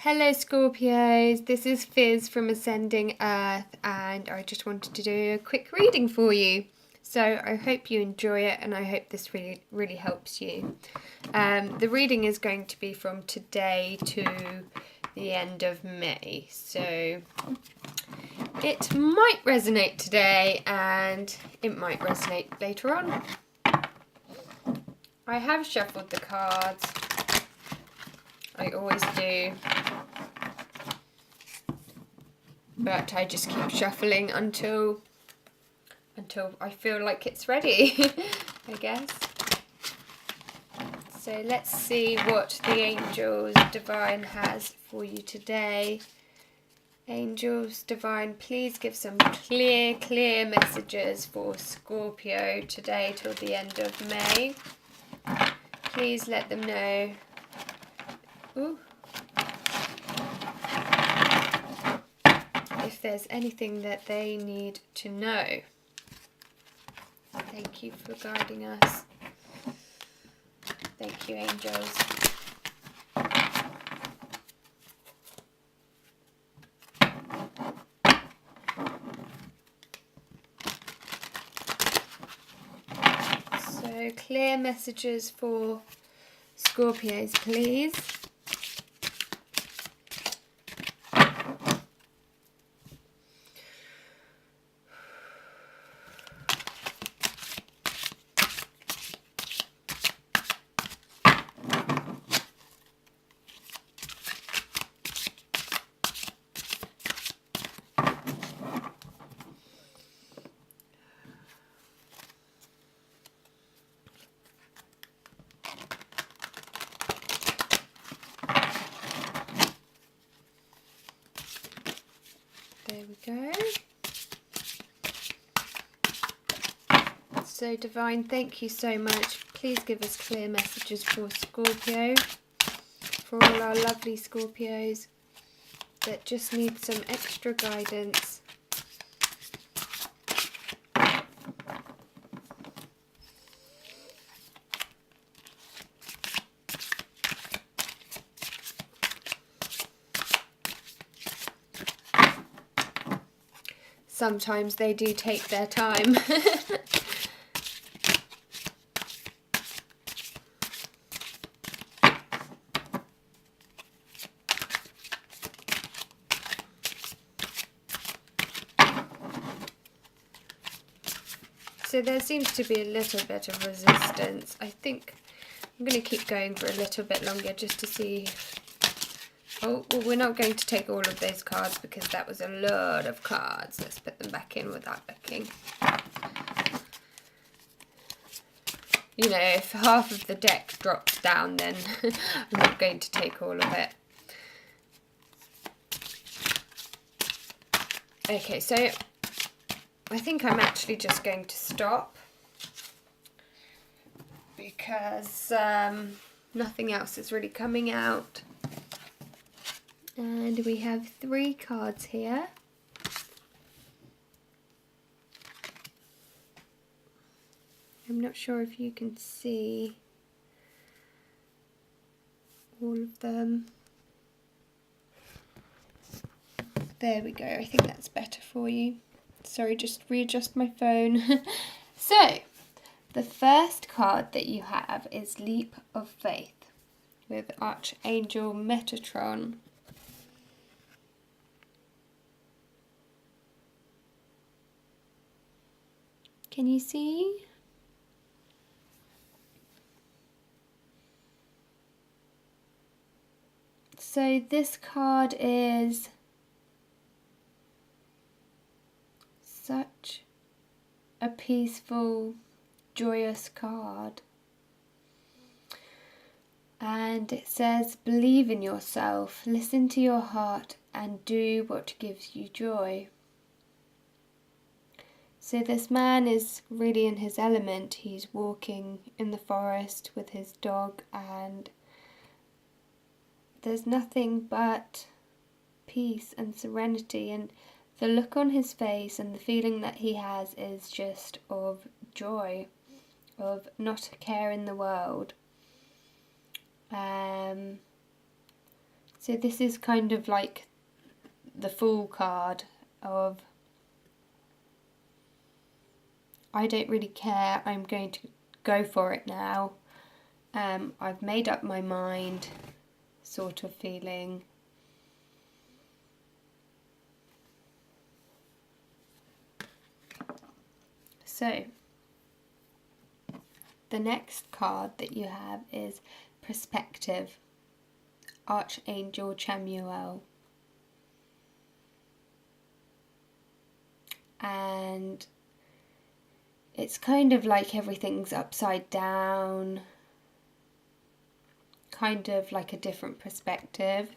Hello Scorpios, this is Fizz from Ascending Earth and I just wanted to do a quick reading for you. So I hope you enjoy it and I hope this really helps you. The reading is going to be from today to the end of May. So it might resonate today and it might resonate later on. I have shuffled the cards. I always do. But I just keep shuffling until I feel like it's ready, I guess. So let's see what the Angels Divine has for you today. Angels Divine, please give some clear messages for Scorpio today till the end of May. Please let them know. Ooh. If there's anything that they need to know. Thank you for guiding us. Thank you, angels. So, clear messages for Scorpios, please. There we go. So Divine, thank you so much. Please give us clear messages for Scorpio, for all our lovely Scorpios that just need some extra guidance. Sometimes they do take their time. So there seems to be a little bit of resistance. I think I'm going to keep going for a little bit longer just to see. Oh, well, we're not going to take all of those cards because that was a lot of cards. Let's put them back in without looking. You know, if half of the deck drops down, then I'm not going to take all of it. Okay, so I think I'm actually just going to stop because nothing else is really coming out. And we have 3 cards here. I'm not sure if you can see all of them. There we go. I think that's better for you. Sorry, just readjust my phone. So, the first card that you have is Leap of Faith with Archangel Metatron. Can you see? So this card is such a peaceful, joyous card. And it says, believe in yourself, listen to your heart and do what gives you joy. So this man is really in his element. He's walking in the forest with his dog and there's nothing but peace and serenity, and the look on his face and the feeling that he has is just of joy, of not a care in the world. So this is kind of like the Fool card of, I don't really care, I'm going to go for it now. I've made up my mind sort of feeling. So the next card that you have is Perspective, Archangel Chamuel. And it's kind of like everything's upside down, kind of like a different perspective,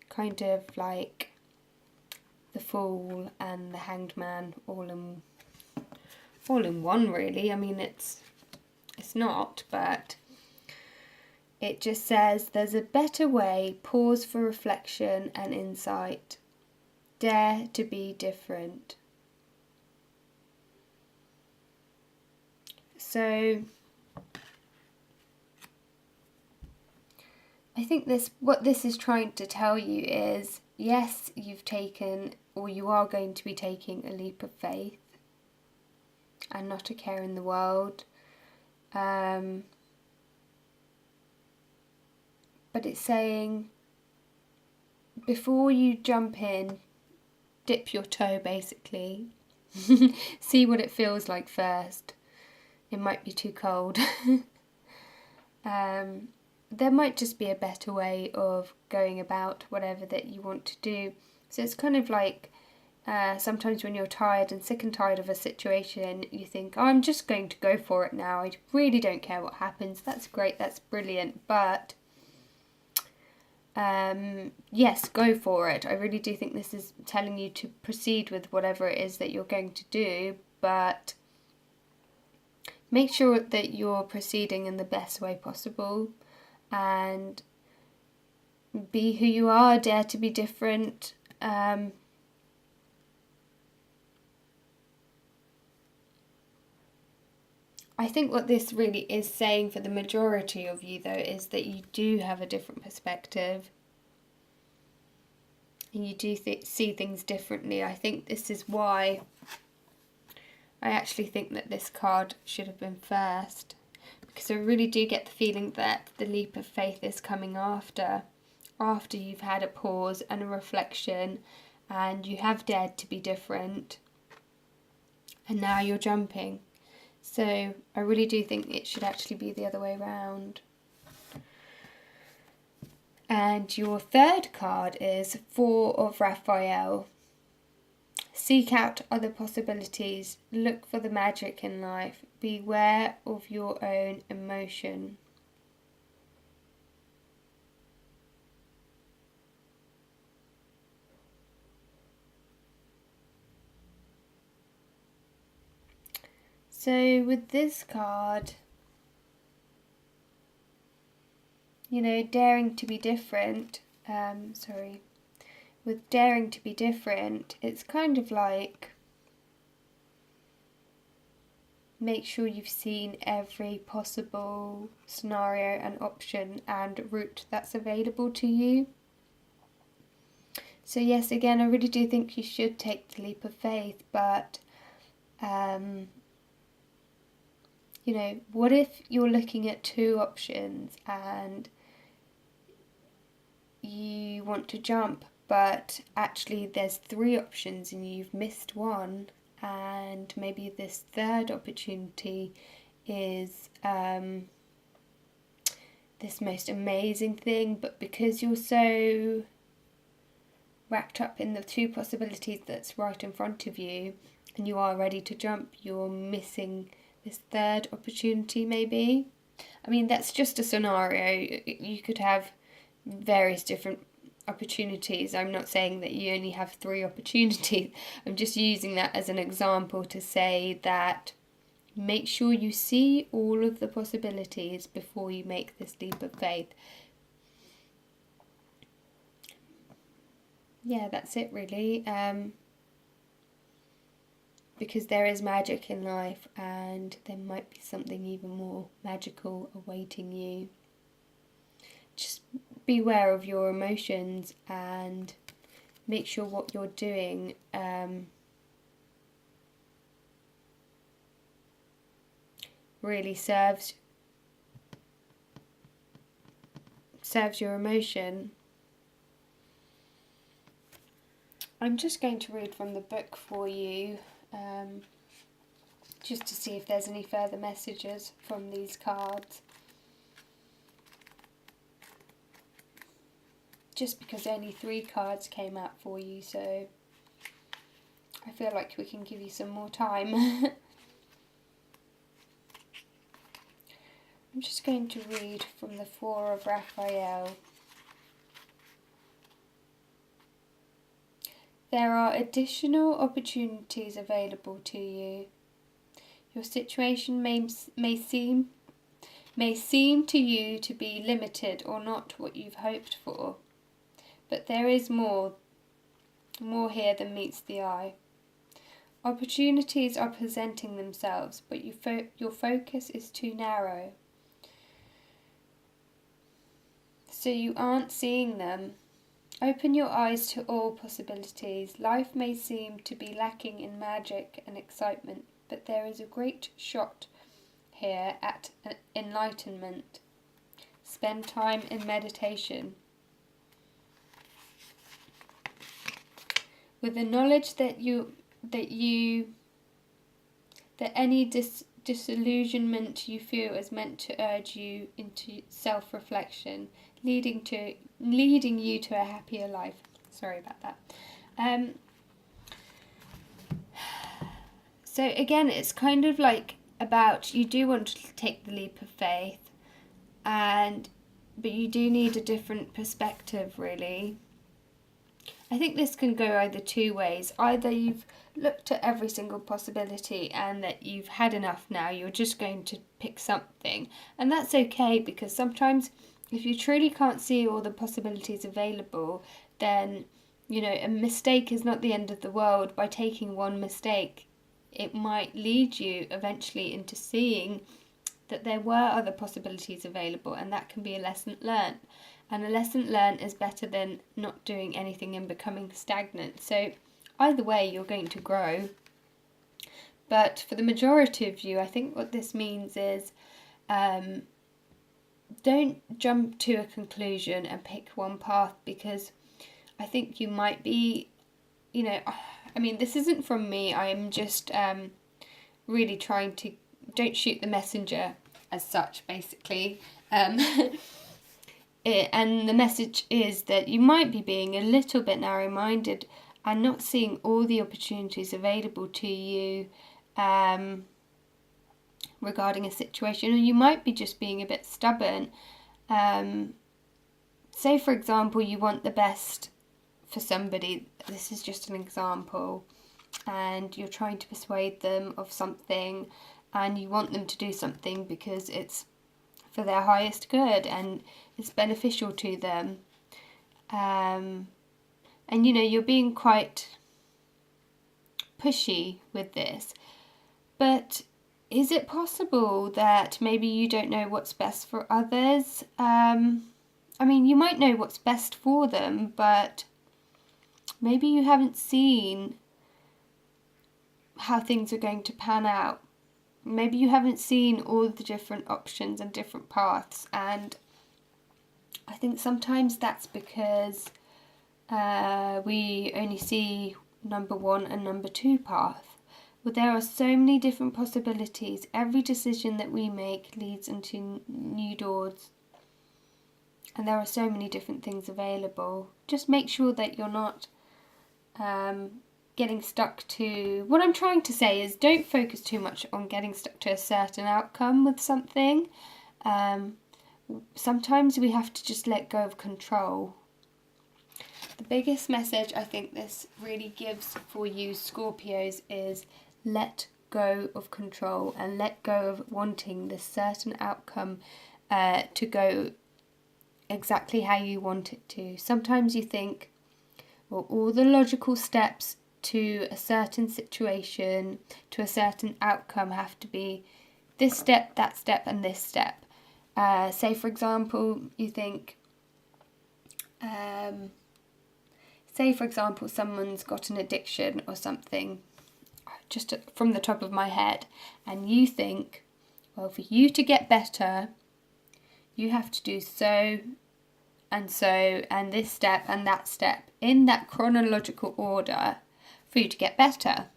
kind of like the Fool and the Hanged Man all in one, really. I mean, it's not, but it just says there's a better way, pause for reflection and insight, dare to be different. So I think what this is trying to tell you is, yes, you've taken, or you are going to be taking, a leap of faith and not a care in the world. But it's saying, before you jump in, dip your toe basically. See what it feels like first. It might be too cold. There might just be a better way of going about whatever that you want to do. So it's kind of like sometimes when you're tired and sick and tired of a situation, you think, oh, I'm just going to go for it now. I really don't care what happens. That's great, that's brilliant. But yes, go for it. I really do think this is telling you to proceed with whatever it is that you're going to do, but make sure that you're proceeding in the best way possible and be who you are, dare to be different. I think what this really is saying for the majority of you, though, is that you do have a different perspective and you do see things differently. I think this is why I actually think that this card should have been first, because I really do get the feeling that the leap of faith is coming after you've had a pause and a reflection and you have dared to be different and now you're jumping. So I really do think it should actually be the other way around. And your third card is Four of Raphael. Seek out other possibilities. Look for the magic in life. Beware of your own emotion. So with this card, you know, daring to be different, with daring to be different, it's kind of like, make sure you've seen every possible scenario and option and route that's available to you. So yes, again, I really do think you should take the leap of faith, but you know, what if you're looking at two options and you want to jump, but actually there's three options and you've missed one, and maybe this third opportunity is this most amazing thing, but because you're so wrapped up in the two possibilities that's right in front of you and you are ready to jump, you're missing this third opportunity maybe. I mean, that's just a scenario. You could have various different opportunities. I'm not saying that you only have three opportunities. I'm just using that as an example to say that make sure you see all of the possibilities before you make this leap of faith. Yeah, that's it really. Because there is magic in life and there might be something even more magical awaiting you. Just beware of your emotions and make sure what you're doing really serves your emotion. I'm just going to read from the book for you, just to see if there's any further messages from these cards. Just because only 3 cards came out for you, so I feel like we can give you some more time. I'm just going to read from the 4 of Raphael. There are additional opportunities available to you. Your situation may seem to you to be limited or not what you've hoped for, but there is more here than meets the eye. Opportunities are presenting themselves, but your focus is too narrow, so you aren't seeing them. Open your eyes to all possibilities. Life may seem to be lacking in magic and excitement, but there is a great shot here at enlightenment. Spend time in meditation. With the knowledge that any disillusionment you feel is meant to urge you into self-reflection, leading you to a happier life. Sorry about that. So again, it's kind of like about, you do want to take the leap of faith, but you do need a different perspective, really. I think this can go either 2 ways. Either you've looked at every single possibility and that you've had enough now, you're just going to pick something. And that's okay, because sometimes if you truly can't see all the possibilities available, then, a mistake is not the end of the world. By taking one mistake, it might lead you eventually into seeing that there were other possibilities available, and that can be a lesson learned. And a lesson learned is better than not doing anything and becoming stagnant. So either way, you're going to grow. But for the majority of you, I think what this means is don't jump to a conclusion and pick one path, because I think you might be, this isn't from me. I'm just really trying to, don't shoot the messenger as such, basically. And the message is that you might be being a little bit narrow-minded and not seeing all the opportunities available to you regarding a situation, or you might be just being a bit stubborn. Say, for example, you want the best for somebody. This is just an example, and you're trying to persuade them of something, and you want them to do something because it's for their highest good and it's beneficial to them. And you're being quite pushy with this. But is it possible that maybe you don't know what's best for others? You might know what's best for them, but maybe you haven't seen how things are going to pan out. Maybe you haven't seen all the different options and different paths, and I think sometimes that's because we only see number 1 and number 2 path. But there are so many different possibilities. Every decision that we make leads into new doors, and there are so many different things available. Just make sure that you're not getting stuck to, what I'm trying to say is, don't focus too much on getting stuck to a certain outcome with something. Sometimes we have to just let go of control. The biggest message I think this really gives for you Scorpios is let go of control and let go of wanting this certain outcome to go exactly how you want it to. Sometimes you think, well, all the logical steps to a certain situation, to a certain outcome, have to be this step, that step, and this step. Say, for example, you think, say for example someone's got an addiction or something, just from the top of my head, and you think, well, for you to get better, you have to do so and this step and that step in that chronological order for you to get better.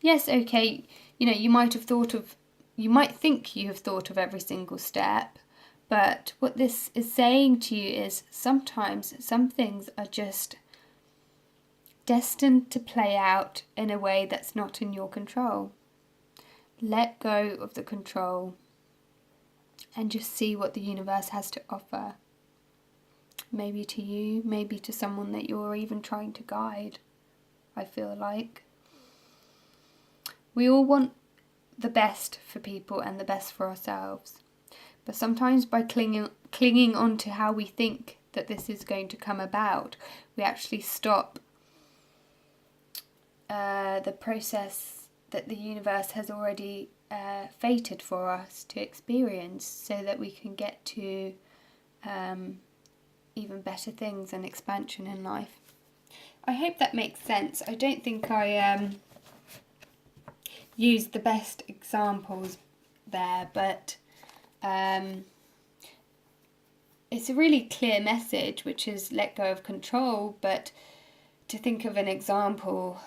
Yes, okay, you might think you have thought of every single step, but what this is saying to you is sometimes some things are just destined to play out in a way that's not in your control. Let go of the control and just see what the universe has to offer. Maybe to you, maybe to someone that you're even trying to guide, I feel like. We all want the best for people and the best for ourselves. But sometimes by clinging on to how we think that this is going to come about, we actually stop the process that the universe has already fated for us to experience, so that we can get to even better things and expansion in life. I hope that makes sense. I don't think I used the best examples there, but it's a really clear message, which is let go of control, but to think of an example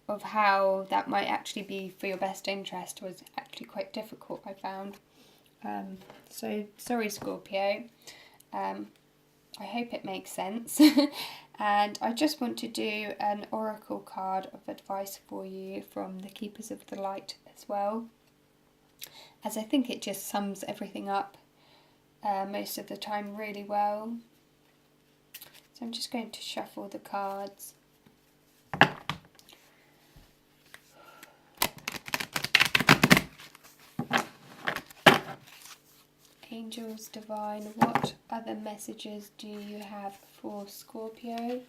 of how that might actually be for your best interest was actually quite difficult, I found. So sorry, Scorpio. I hope it makes sense. And I just want to do an oracle card of advice for you from the Keepers of the Light as well, as I think it just sums everything up most of the time really well. So I'm just going to shuffle the cards. Angels divine, what other messages do you have for Scorpio?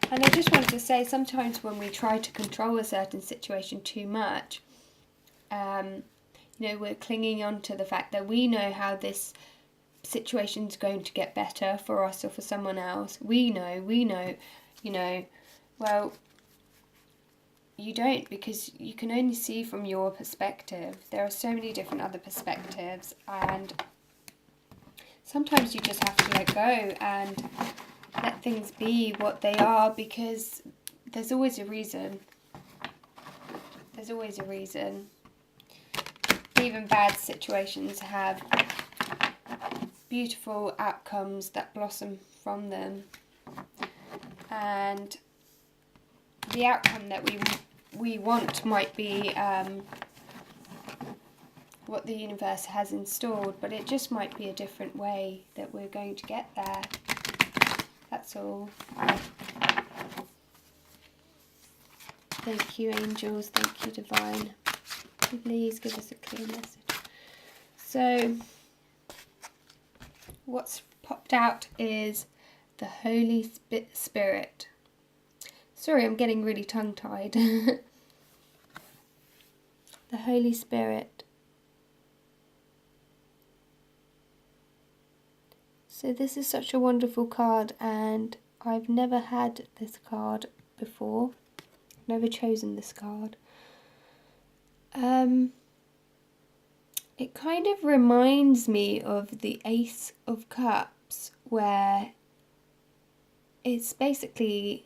And I just wanted to say, sometimes when we try to control a certain situation too much, we're clinging on to the fact that we know how this situation's going to get better for us or for someone else. We know, well, you don't, because you can only see from your perspective. There are so many different other perspectives, and sometimes you just have to let go and let things be what they are, because there's always a reason. There's always a reason. Even bad situations have beautiful outcomes that blossom from them, and the outcome that we want might be what the universe has installed, but it just might be a different way that we're going to get there. That's all. Thank you, angels. Thank you, divine. Please give us a clear message. So what's popped out is the Holy Spirit. Sorry, I'm getting really tongue-tied. The Holy Spirit. So this is such a wonderful card, and I've never had this card before. Never chosen this card. It kind of reminds me of the Ace of Cups, where it's basically,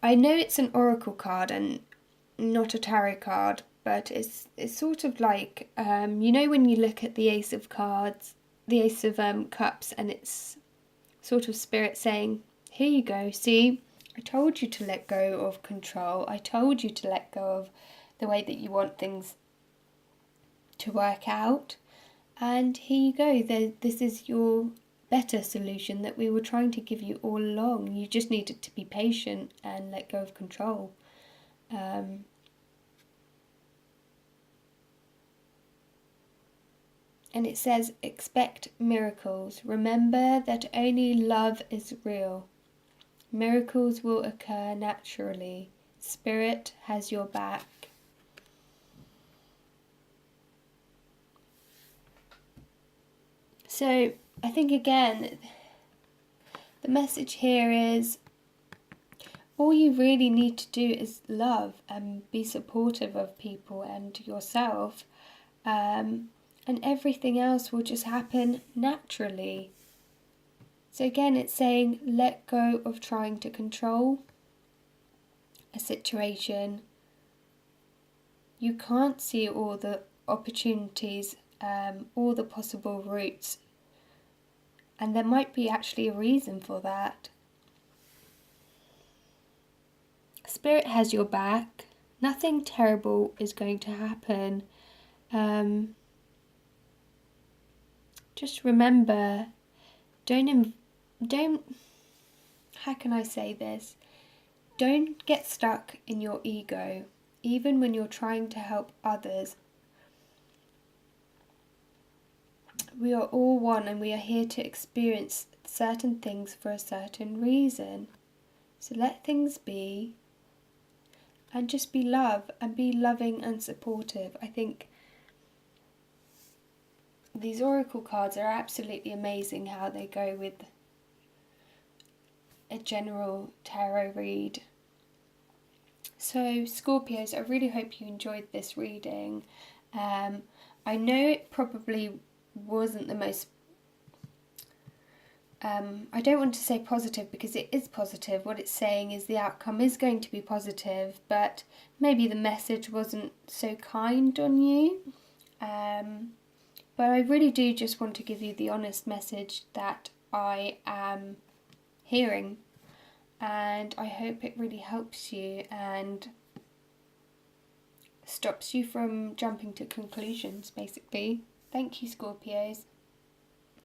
I know it's an oracle card and not a tarot card, but it's sort of like, when you look at the Ace of Cards, the Ace of Cups, and it's sort of spirit saying, here you go, see, I told you to let go of control, I told you to let go of the way that you want things to work out, and here you go, this is your better solution that we were trying to give you all along. You just needed to be patient and let go of control. And it says, expect miracles. Remember that only love is real. Miracles will occur naturally. Spirit has your back. So I think again, the message here is all you really need to do is love and be supportive of people and yourself, and everything else will just happen naturally. So again, it's saying let go of trying to control a situation. You can't see all the opportunities, all the possible routes, and there might be actually a reason for that. Spirit has your back. Nothing terrible is going to happen. Just remember, don't, how can I say this? Don't get stuck in your ego, even when you're trying to help others. We are all one and we are here to experience certain things for a certain reason. So let things be and just be love and be loving and supportive. I think these oracle cards are absolutely amazing how they go with a general tarot read. So Scorpios, I really hope you enjoyed this reading. I know it probably wasn't the most I don't want to say positive because it is positive. What it's saying is the outcome is going to be positive, but maybe the message wasn't so kind on you. But I really do just want to give you the honest message that I am hearing, and I hope it really helps you and stops you from jumping to conclusions, basically. Thank you, Scorpios.